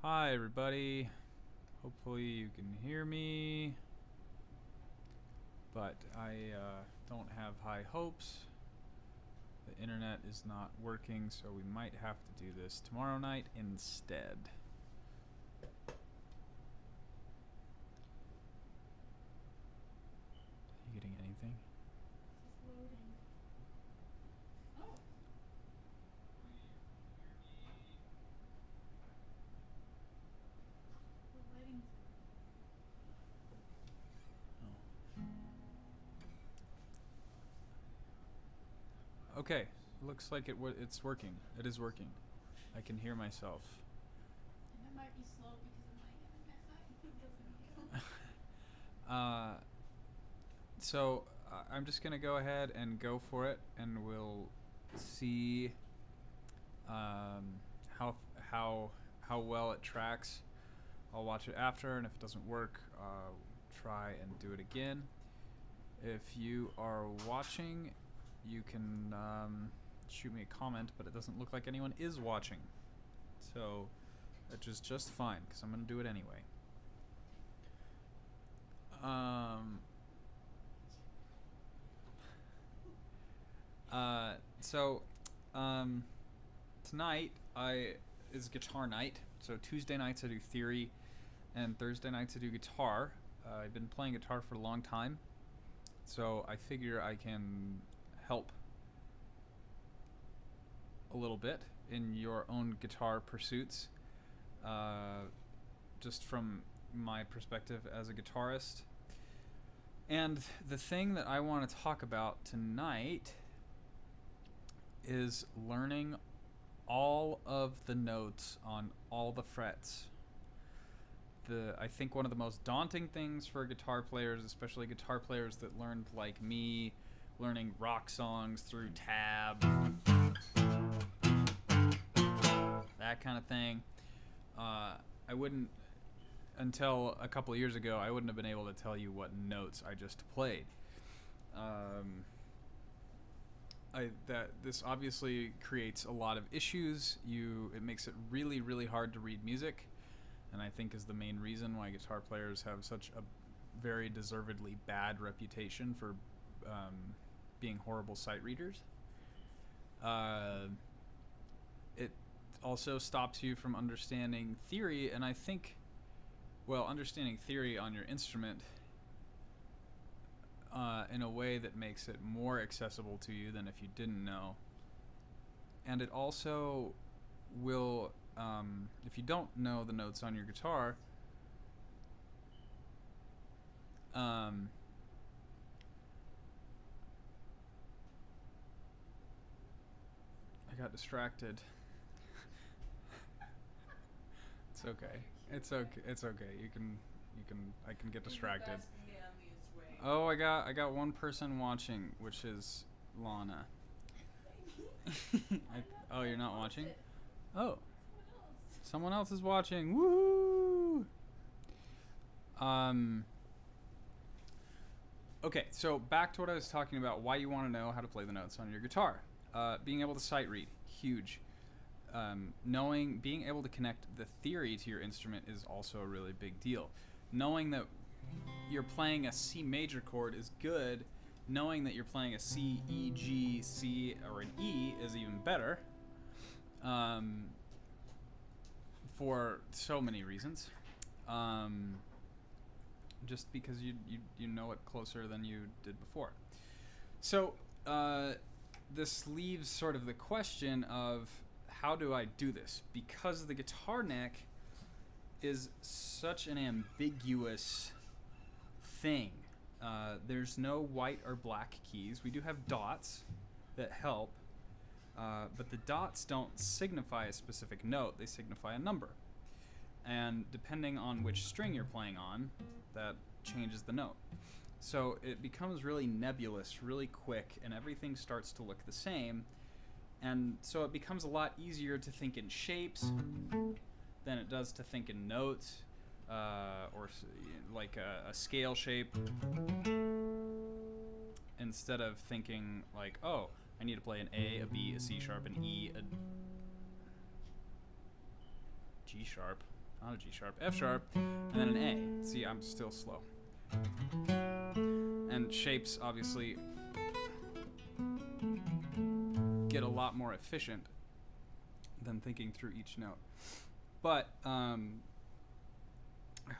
Hi everybody, hopefully you can hear me, but I don't have high hopes. The internet is not working, so we might have to do this tomorrow night instead. Are you getting anything? It's loading. Oh. The lighting's Oh. Okay, looks like it's working. It is working. I can hear myself. and it might be slow because of my internet. It doesn't know. So I'm just gonna go ahead and go for it, and we'll see how how how well it tracks. I'll watch it after, and if it doesn't work, try and do it again. If you are watching, you can shoot me a comment, but it doesn't look like anyone is watching. So, which is just fine, because I'm going to do it anyway. Um, so, tonight is guitar night. So Tuesday nights I do theory, and Thursday nights I do guitar. I've been playing guitar for a long time, so I figure I can help a little bit in your own guitar pursuits, just from my perspective as a guitarist. And the thing that I want to talk about tonight is learning all of the notes on all the frets. I think one of the most daunting things for guitar players, especially guitar players that learned like me, learning rock songs through tab, that kind of thing. I wouldn't, until a couple of years ago, I wouldn't have been able to tell you what notes I just played. This obviously creates a lot of issues. It makes it really, really hard to read music, and I think is the main reason why guitar players have such a very deservedly bad reputation for being horrible sight readers. It also stops you from understanding theory, and I think, well, understanding theory on your instrument in a way that makes it more accessible to you than if you didn't know. And it also will, if you don't know the notes on your guitar, I got distracted. It's okay. It's okay. It's okay. I can get distracted. Oh, I got one person watching, which is Lana. Oh, you're not watching? Oh, someone else is watching. Woo! Okay, so back to what I was talking about. Why you want to know how to play the notes on your guitar? Being able to sight read, huge. Being able to connect the theory to your instrument is also a really big deal. Knowing that you're playing a C major chord is good. Knowing that you're playing a C, E, G, C, or an E is even better. For so many reasons. Just because you know it closer than you did before. So this leaves sort of the question of, how do I do this? Because the guitar neck is such an ambiguous thing. There's no white or black keys. We do have dots that help, but the dots don't signify a specific note. They signify a number. And depending on which string you're playing on, that changes the note. So it becomes really nebulous really quick, and everything starts to look the same. And so it becomes a lot easier to think in shapes than it does to think in notes, or like a scale shape, instead of thinking like, oh, I need to play an A, a B, a C sharp, an E, a G sharp. not a G sharp, F sharp, and then an A. See, I'm still slow. And shapes obviously get a lot more efficient than thinking through each note. But I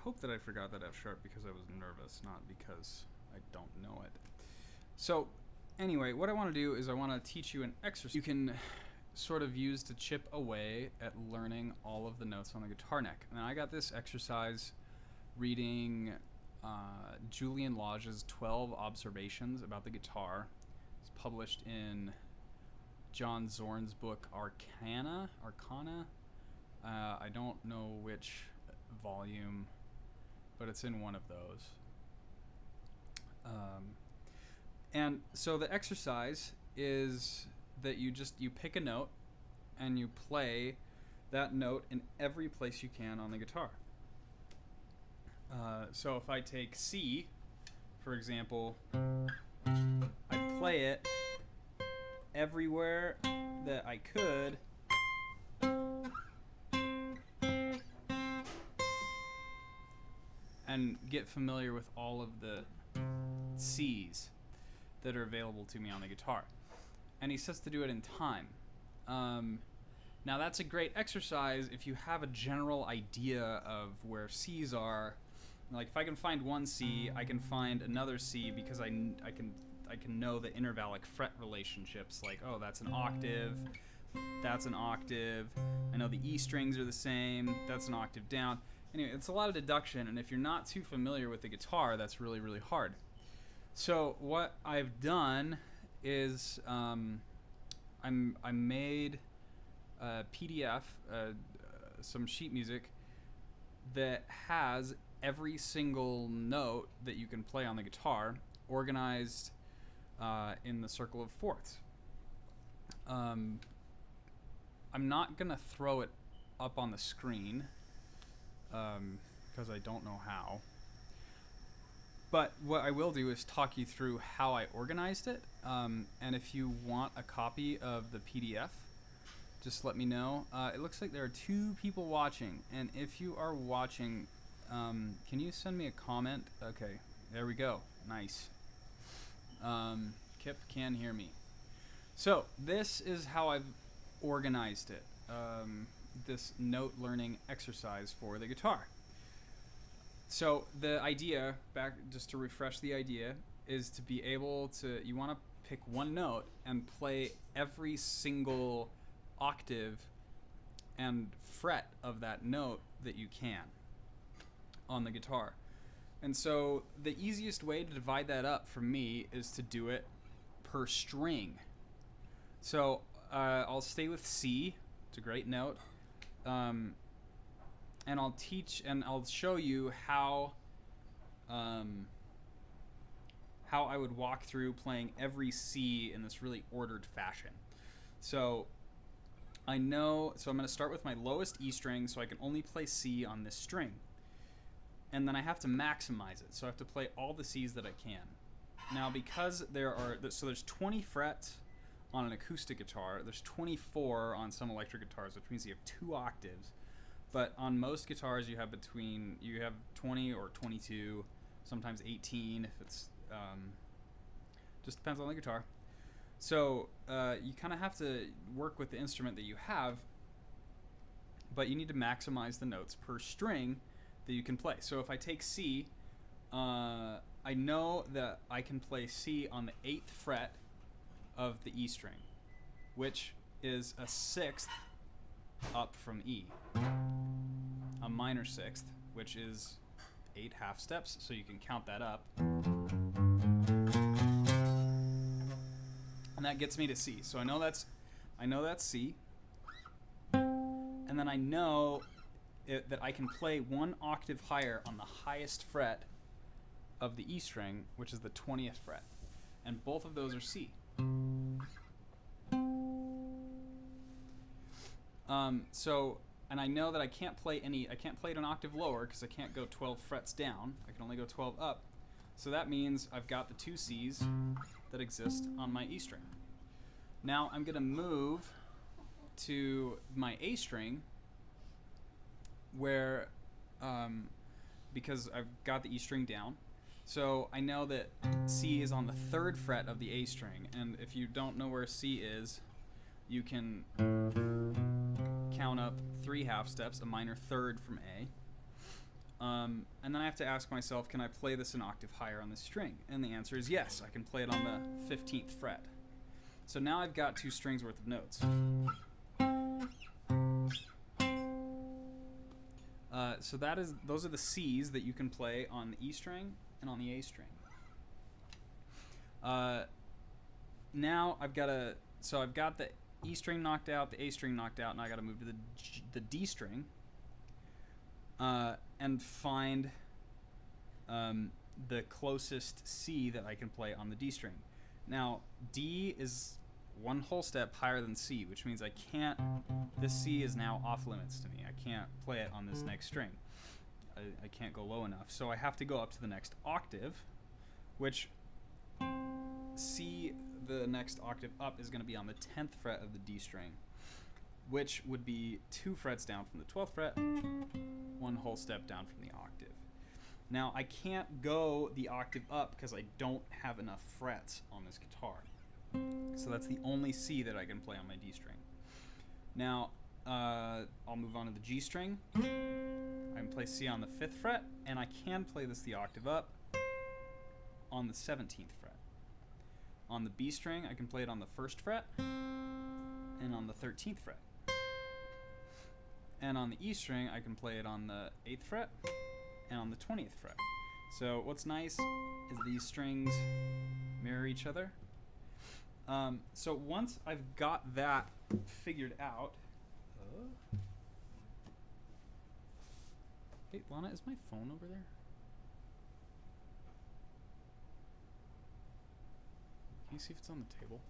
hope that I forgot that F sharp because I was nervous, not because I don't know it. So anyway, what I want to do is I want to teach you an exercise you can sort of use to chip away at learning all of the notes on the guitar neck. And I got this exercise reading Julian Lodge's 12 Observations about the Guitar. It's published in John Zorn's book Arcana. I don't know which volume, but it's in one of those. And so the exercise is that you pick a note and you play that note in every place you can on the guitar. So if I take C, for example, I play it everywhere that I could and get familiar with all of the C's that are available to me on the guitar. And he says to do it in time. Now that's a great exercise if you have a general idea of where C's are. Like if I can find one C, I can find another C because I can know the intervallic fret relationships. Like, oh, that's an octave, that's an octave. I know the E strings are the same, that's an octave down. Anyway, it's a lot of deduction, and if you're not too familiar with the guitar, that's really, really hard. So what I've done is I made a PDF, some sheet music that has every single note that you can play on the guitar organized in the circle of fourths. I'm not gonna throw it up on the screen because I don't know how. But what I will do is talk you through how I organized it. And if you want a copy of the PDF, just let me know. It looks like there are 2 people watching. And if you are watching, can you send me a comment? Okay, there we go. Nice. Kip can hear me. So this is how I've organized it. This note learning exercise for the guitar. So the idea, back just to refresh the idea, is to be able to, you want to pick one note and play every single octave and fret of that note that you can on the guitar. And so the easiest way to divide that up for me is to do it per string. So I'll stay with C, it's a great note. And I'll teach and I'll show you how I would walk through playing every C in this really ordered fashion. So I'm going to start with my lowest E string, so I can only play C on this string. And then I have to maximize it, so I have to play all the C's that I can. Now because there's 20 frets on an acoustic guitar, there's 24 on some electric guitars, which means you have 2 octaves. But on most guitars, you have 20 or 22, sometimes 18 if it's just depends on the guitar. So you kind of have to work with the instrument that you have, but you need to maximize the notes per string that you can play. So if I take C, I know that I can play C on the 8th fret of the E string, which is a 6th up from E. A minor 6th, which is 8 half steps, so you can count that up. And that gets me to C. So I know that's C. And then I know that I can play 1 octave higher on the highest fret of the E string, which is the 20th fret. And both of those are C. And I know that I can't play it an octave lower because I can't go 12 frets down. I can only go 12 up. So that means I've got the 2 C's that exist on my E string. Now I'm going to move to my A string, where because I've got the E string down. So I know that C is on the 3rd fret of the A string, and if you don't know where C is, you can count up 3 half steps, a minor 3rd from A. And then I have to ask myself, can I play this an octave higher on this string? And the answer is yes, I can play it on the 15th fret. So now I've got 2 strings worth of notes. So those are the C's that you can play on the E string and on the A string. Now I've got the E string knocked out, the A string knocked out, and I got to move to the D string and find the closest C that I can play on the D string. Now D is 1 whole step higher than C, which means I can't. This C is now off limits to me. I can't play it on this next string. I can't go low enough, so I have to go up to the next octave, which C, the next octave up, is going to be on the 10th fret of the D string, which would be 2 frets down from the 12th fret, 1 whole step down from the octave. Now I can't go the octave up because I don't have enough frets on this guitar. So that's the only C that I can play on my D string. Now I'll move on to the G string. I can play C on the 5th fret, and I can play this the octave up on the 17th fret. On the B string, I can play it on the 1st fret and on the 13th fret. And on the E string, I can play it on the 8th fret and on the 20th fret. So what's nice is these strings mirror each other. So once I've got that figured out, hey Lana, is my phone over there? Can you see if it's on the table?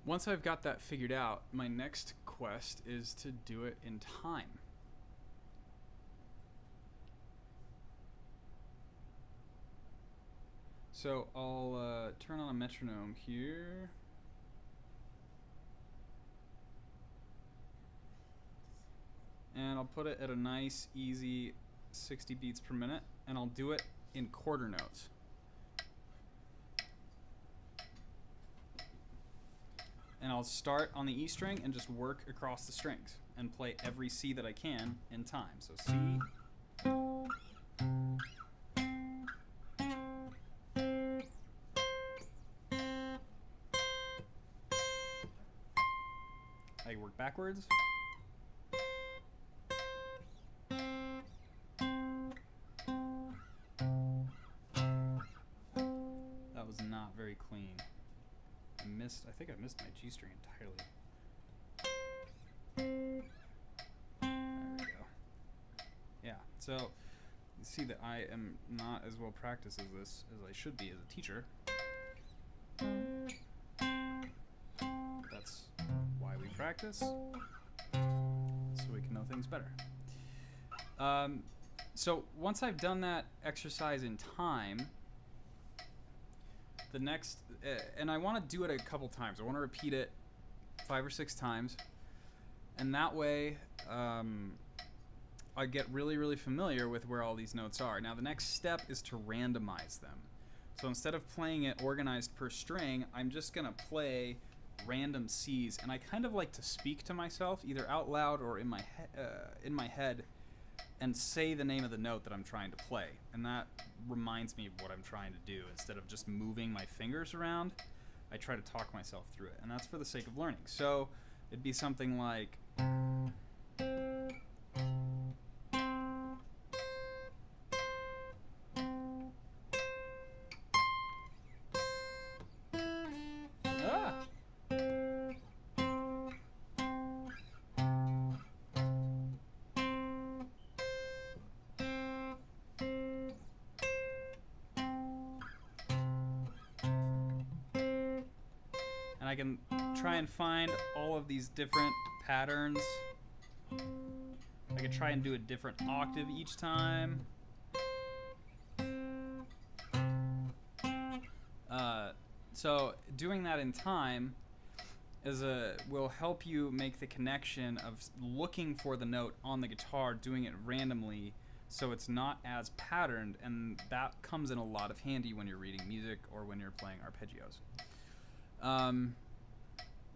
Once I've got that figured out, my next quest is to do it in time. So I'll turn on a metronome here. And I'll put it at a nice, easy 60 beats per minute, and I'll do it in quarter notes. And I'll start on the E string and just work across the strings and play every C that I can in time. So C, I work backwards. That was not very clean. I think I missed my G string entirely. There we go. Yeah, so you see that I am not as well practiced as this as I should be as a teacher. That's why we practice, so we can know things better. So once I've done that exercise in time, the next, and I want to do it a couple times. I want to repeat it 5 or 6 times, and that way I get really, really familiar with where all these notes are. Now the next step is to randomize them. So instead of playing it organized per string, I'm just going to play random C's, and I kind of like to speak to myself either out loud or in my head and say the name of the note that I'm trying to play, and that reminds me of what I'm trying to do. Instead of just moving my fingers around, I try to talk myself through it, and that's for the sake of learning. So it'd be something like and I can try and find all of these different patterns. I can try and do a different octave each time. So doing that in time, will help you make the connection of looking for the note on the guitar, doing it randomly, so it's not as patterned, and that comes in a lot of handy when you're reading music or when you're playing arpeggios.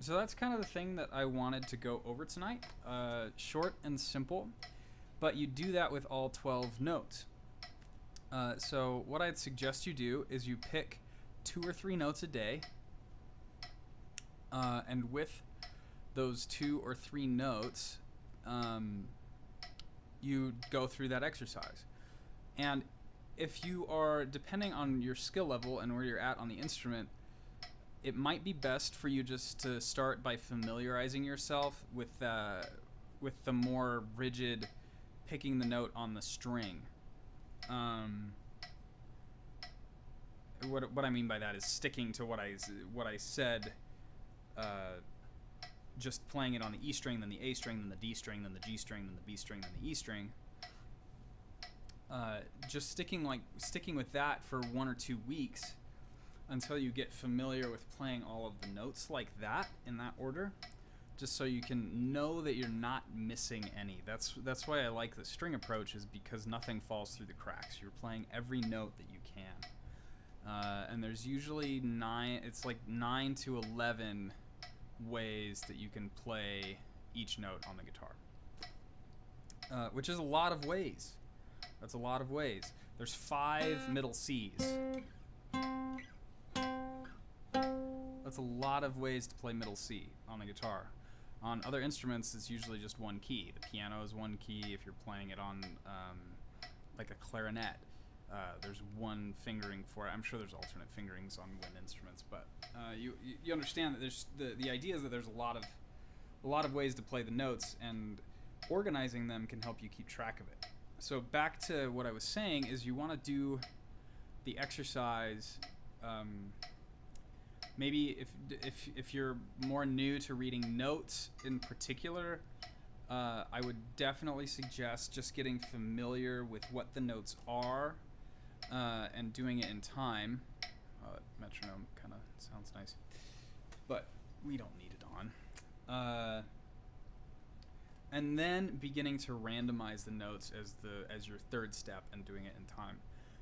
So that's kind of the thing that I wanted to go over tonight. Short and simple, but you do that with all 12 notes. So what I'd suggest you do is you pick 2 or 3 notes a day, and with those 2 or 3 notes, you go through that exercise. And if you are, depending on your skill level and where you're at on the instrument, it might be best for you just to start by familiarizing yourself with the more rigid picking the note on the string. What I mean by that is sticking to what I said. Just playing it on the E string, then the A string, then the D string, then the G string, then the B string, then the E string. Just sticking with that for 1 or 2 weeks until you get familiar with playing all of the notes like that in that order, just so you can know that you're not missing any. That's why I like the string approach, is because nothing falls through the cracks. You're playing every note that you can. And there's usually 9 to 11 ways that you can play each note on the guitar, which is a lot of ways. That's a lot of ways. There's 5 middle C's. That's a lot of ways to play middle C on the guitar. On other instruments, it's usually just 1 key. The piano is 1 key. If you're playing it on like a clarinet, there's 1 fingering for it. I'm sure there's alternate fingerings on wind instruments, but you understand that there's the idea is that there's a lot of ways to play the notes, and organizing them can help you keep track of it. So back to what I was saying is, you want to do the exercise. Maybe if you're more new to reading notes in particular, I would definitely suggest just getting familiar with what the notes are, and doing it in time. Metronome kind of sounds nice, but we don't need it on. And then beginning to randomize the notes as your third step, and doing it in time.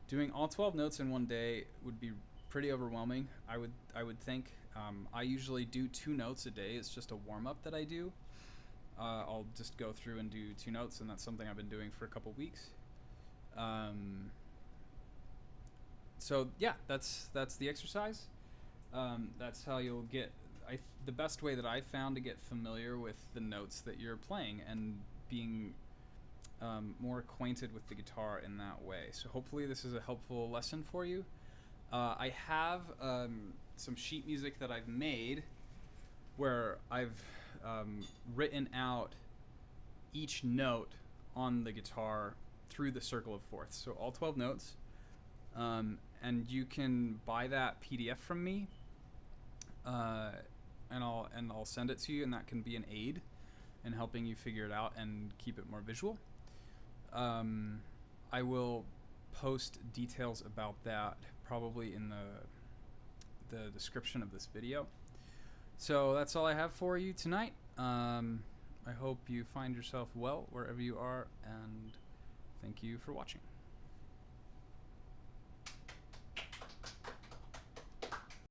Doing all 12 notes in one day would be pretty overwhelming, I would think. I usually do 2 notes a day. It's just a warm-up that I do. I'll just go through and do 2 notes, and that's something I've been doing for a couple weeks. So yeah, that's the exercise. That's how you'll get. The best way that I found to get familiar with the notes that you're playing, and being more acquainted with the guitar in that way. So hopefully this is a helpful lesson for you. I have some sheet music that I've made where I've written out each note on the guitar through the circle of fourths. So all 12 notes. And you can buy that PDF from me, and I'll send it to you, and that can be an aid in helping you figure it out and keep it more visual. I will post details about that probably in the description of this video. So that's all I have for you tonight. I hope you find yourself well wherever you are, and thank you for watching.